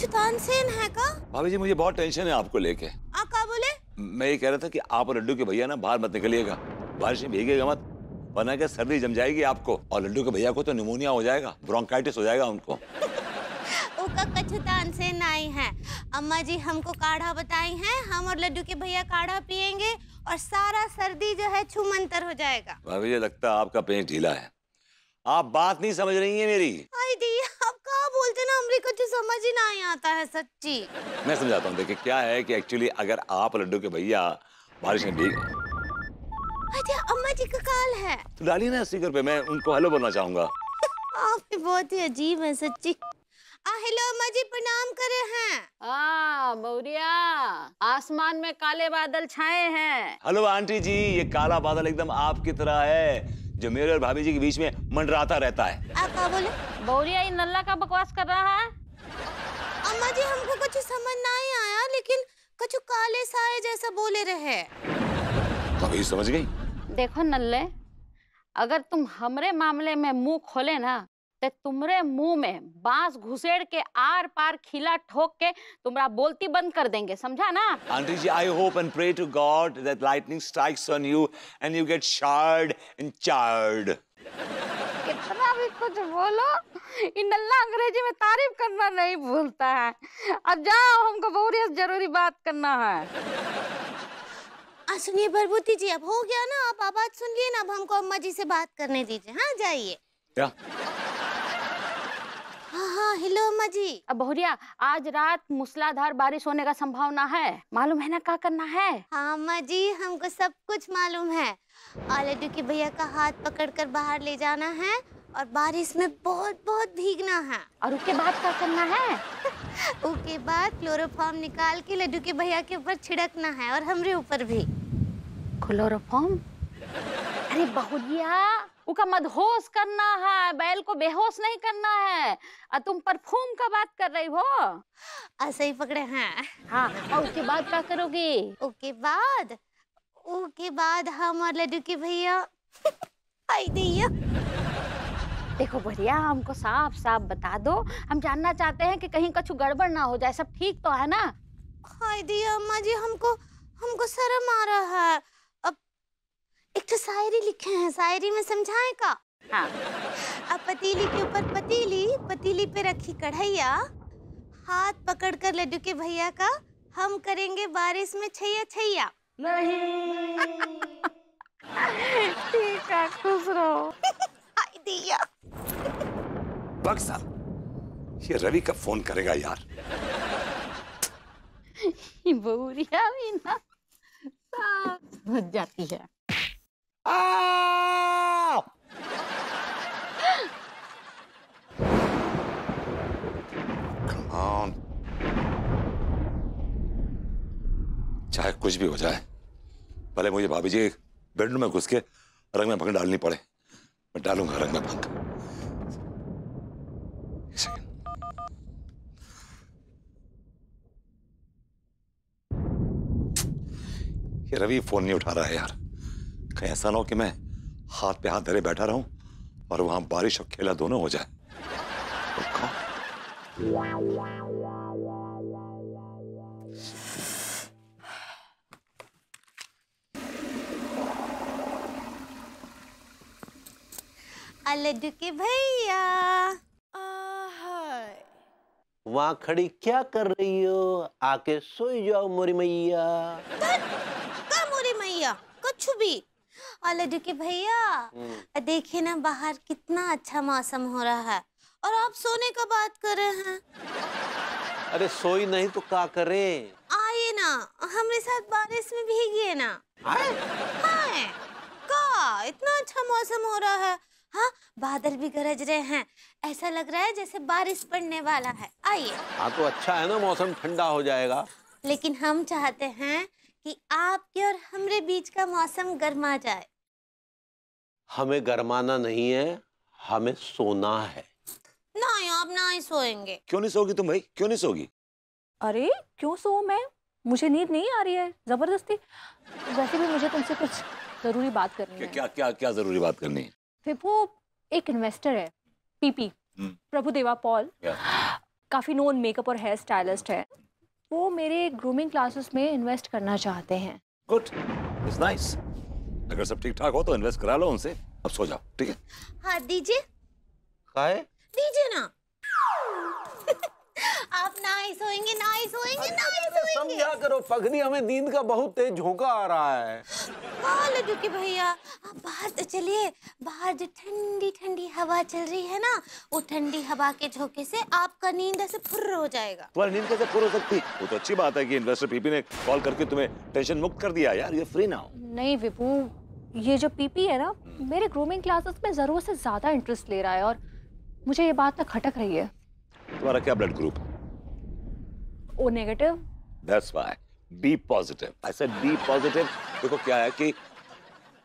तानसेन है का? भाभी जी मुझे बहुत टेंशन है आपको लेके। का बोले? मैं ये कह रहा था कि आप और लड्डू के भैया ना बाहर मत निकलिएगा, बारिश में भीगेगा मत, वरना क्या सर्दी जम जाएगी आपको, और लड्डू के भैया को तो निमोनिया हो जाएगा, ब्रोंकाइटिस हो जाएगा उनको। ओका कछु तानसेन आई है। अम्मा जी हमको काढ़ा बताई हैं, हम और लड्डू के भैया काढ़ा पियेंगे और सारा सर्दी जो है छूमंतर हो जाएगा। भाभी जी लगता है आपका पेट ढीला है, आप बात नहीं समझ रही हैं मेरी। आई दी आप कहाँ बोलते ना, हमरे कुछ समझ ही नहीं आता है सच्ची। मैं समझाता हूँ, देखिए क्या है कि एक्चुअली अगर आप लड्डू के भैया बारिश में भीग, अच्छा अम्मा जी का कॉल है तो डालिए ना स्पीकर पे, मैं उनको हेलो बोलना चाहूंगा। आप भी बहुत ही अजीब है सच्ची। हेलो अम्मा जी, प्रणाम करे हैं। मौरिया, आसमान में काले बादल छाए हैं। हेलो आंटी जी, ये काला बादल एकदम आपकी तरह है जो मेरे और भाभी जी के बीच में मंडराता रहता है। आप क्या बोले? मौरिया ये नल्ला का बकवास कर रहा है। अम्मा जी हमको कुछ समझ नहीं आया, लेकिन कुछ काले साए जैसा बोले रहे। भाभी समझ गई? देखो नल्ले, अगर तुम हमरे मामले में मुंह खोले ना तो तुमरे मुंह में बांस घुसेड़ के आर पार खिला ठोक के तुम्हारा बोलती बंद कर देंगे, समझा ना? Aunty ji, I hope and pray to God that lightning strikes on you and you get charred and charred. कितना भी कुछ बोलो, इन नल्ला अंग्रेजी में तारीफ करना नहीं भूलता है। अब जाओ, हमको मौरिया से जरूरी बात करना है। सुनिए बरबूती जी, अब हो गया ना, आप आवाज सुन लिए ना, अब हमको अम्मा जी से बात करने दीजिए। हाँ जाइए। क्या? हाँ हेलो अम्मा जी। अब बहुरिया, आज रात मूसलाधार बारिश होने का संभावना है, मालूम है ना क्या करना है? हाँ अम्मा जी हमको सब कुछ मालूम है। और लड्डू के भैया का हाथ पकड़कर बाहर ले जाना है और बारिश में बहुत बहुत भीगना है। और उसके बाद क्या करना है? उसके बाद क्लोरोफॉर्म निकाल के लड्डू के भैया के ऊपर छिड़कना है और हमरे ऊपर भी। क्लोरोफॉर्म? अरे बहुरिया, उसका मदहोश करना है, बैल को बेहोश नहीं करना है। और तुम परफ्यूम का बात कर रही हो? ऐसे ही पकड़े हैं। हाँ, और उसके बाद क्या करोगी? उसके बाद हम और लड्डू के भैया आई दैया। देखो बढ़िया, हमको साफ साफ बता दो, हम जानना चाहते हैं कि कहीं कुछ गड़बड़ ना हो जाए, सब ठीक तो है ना? हाय दिया अम्मा जी, हमको शर्म आ रहा है। अब एक तो शायरी लिखे हैं, शायरी में समझाएं का? हाँ। अब पतीली के ऊपर पतीली, पतीली पे रखी कढ़ैया, हाथ पकड़कर लड्डू के भैया का हम करेंगे बारिश में छैया छैया। नहीं। ठीक है, खुश रहो। हाय दिया। बक्सा, ये रवि कब फोन करेगा यार? बहुरिया भी ना समझ जाती है। Come on. चाहे कुछ भी हो जाए, भले मुझे भाभी जी बेडरूम में घुस के रंग में भंग डालनी पड़े, मैं डालूंगा रंग में भंग। ये रवि फोन नहीं उठा रहा है यार, कहीं ऐसा ना हो कि मैं हाथ पे हाथ धरे बैठा रहूं और वहां बारिश और खेला दोनों हो जाए। लड्डू के भैया। वहाँ खड़ी क्या कर रही हो? आके सोई जाओ मोरी मैया। का मोरी मैया? कुछ भी। और लड्डू के भैया देखिए ना, बाहर कितना अच्छा मौसम हो रहा है और आप सोने का बात कर रहे हैं। अरे सोई नहीं तो क्या करें? आइए ना, हमारे साथ बारिश में भीगिए ना। आए? हाँ, का इतना अच्छा मौसम हो रहा है। हाँ, बादल भी गरज रहे हैं, ऐसा लग रहा है जैसे बारिश पड़ने वाला है। आइए। हाँ तो अच्छा है ना, मौसम ठंडा हो जाएगा। लेकिन हम चाहते हैं कि आपके और हमरे बीच का मौसम गर्मा जाए। हमें गरमाना नहीं है, हमें सोना है। नहीं, आप नहीं सोएंगे। क्यों नहीं सोगी तुम भाई, क्यों नहीं सोगी? अरे क्यों सो मैं? मुझे नींद नहीं आ रही है जबरदस्ती। वैसे भी मुझे तुमसे कुछ जरूरी बात करनी है। क्या क्या क्या जरूरी बात करनी है? वो एक इन्वेस्टर है, पीपी, प्रभुदेवा पॉल। काफ़ी नोन मेकअप और हेयर स्टाइलिस्ट है, वो मेरे ग्रूमिंग क्लासेस में इन्वेस्ट करना चाहते हैं। Good, it's nice. अगर सब ठीक ठाक हो तो इन्वेस्ट करा लो उनसे। अब सो जाओ, ठीक है? हाँ दीजिए, काहे? दीजिए ना। आप ना ही सोएंगे, ना ही सोएंगे, ना ही सोएंगे। समझा करो पगड़ी, हमें नींद का बहुत तेज झोंका आ रहा है। हाँ लड्डू के भैया, आप बाहर तो चलिए। बाहर जो ठंडी ठंडी हवा चल रही है ना, वो ठंडी हवा के झोंके से आपका नींद ऐसे फुर्र हो जाएगा। तुम्हारी नींद कैसे पूरी हो सकती? वो तो अच्छी बात है कि इन्वेस्टर पीपी ने कॉल करके तुम्हें टेंशन मुक्त कर दिया। यार ये फ्री नाउ। नहीं विभू, ये जो पीपी है ना, मेरे ग्रूमिंग क्लासेस में ज़रूरत से ज़्यादा इंटरेस्ट ले रहा है और मुझे ये बात ना खटक रही है। तुम्हारा क्या blood group? O negative. That's why. Be positive. I said be positive. देखो क्या है कि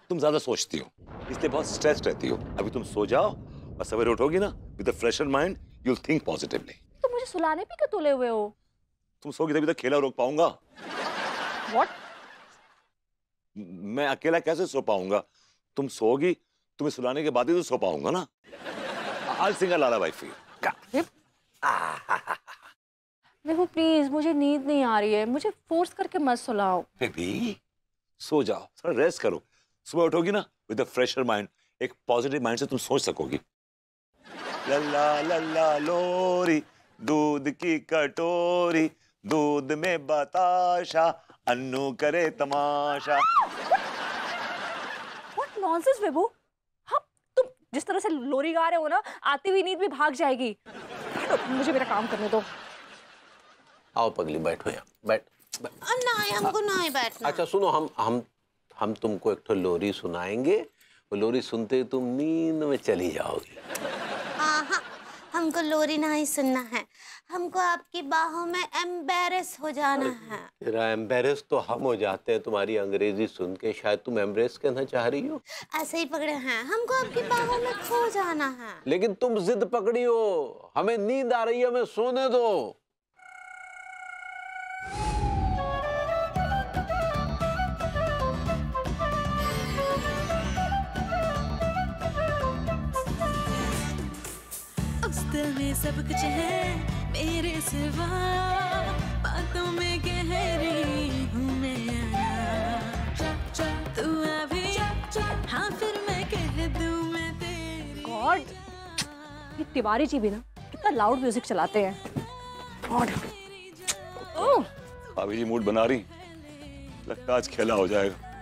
तुम ज्यादा सोचती हो, इसलिए बहुत स्ट्रेस रहती हो। अभी तुम सो जाओ और सवेरे उठोगी ना with a fresher mind, you'll think positively. तो मुझे सुलाने भी क्यों तुले हुए हो? तुम सोगी तभी तक खेला रोक पाऊंगा। What? मैं अकेला कैसे सो पाऊंगा? तुम सोगी, तुम्हें सुलाने के बाद ही तो सो पाऊंगा ना। I'll sing a lullaby for you. Vibhu please, मुझे नींद नहीं आ रही है, मुझे फोर्स करके मत सुलाओ। बेबी सो जाओ, थोड़ा रेस्ट करो। सुबह उठोगी ना विद अ फ्रेशर माइंड, एक पॉजिटिव माइंड से तुम सोच सकोगी। लल्ला लल्ला लोरी, दूध की कटोरी, दूध में बताशा, अन्नू करे तमाशा। What nonsense विभू? हाँ, तुम जिस तरह से लोरी गा रहे हो ना, आती हुई नींद भी भाग जाएगी। मुझे मेरा काम करने दो। आओ पगली, बैठो यहाँ, बैठ। ना हमको ना ही बैठना। अच्छा सुनो, हम तुमको एक तो लोरी सुनाएंगे, वो लोरी सुनते ही तुम नींद में चली जाओगी। हाँ, हमको लोरी ना ही सुनना है, हमको आपकी बाहों में एम्बेरस हो जाना है। तेरा एम्बेरस तो हम हो जाते हैं तुम्हारी अंग्रेजी सुन के। शायद तुम एम्ब्रेस कहना चाह रही हो। ऐसे ही पकड़े हैं, हमको आपकी बाहों में खो जाना है। लेकिन तुम जिद पकड़ी हो, हमें नींद आ रही है, हमें सोने दो। दिल में सब कुछ है मेरे सिवा, बातों में गहरी हूँ मैं तू अभी, हाँ फिर मैं कह दूँ मैं तेरी। गॉड, ये तिवारी जी भी ना कितना लाउड म्यूजिक चलाते हैं। गॉड, भाभी जी मूड बना रही, लगता आज खेला हो जाएगा।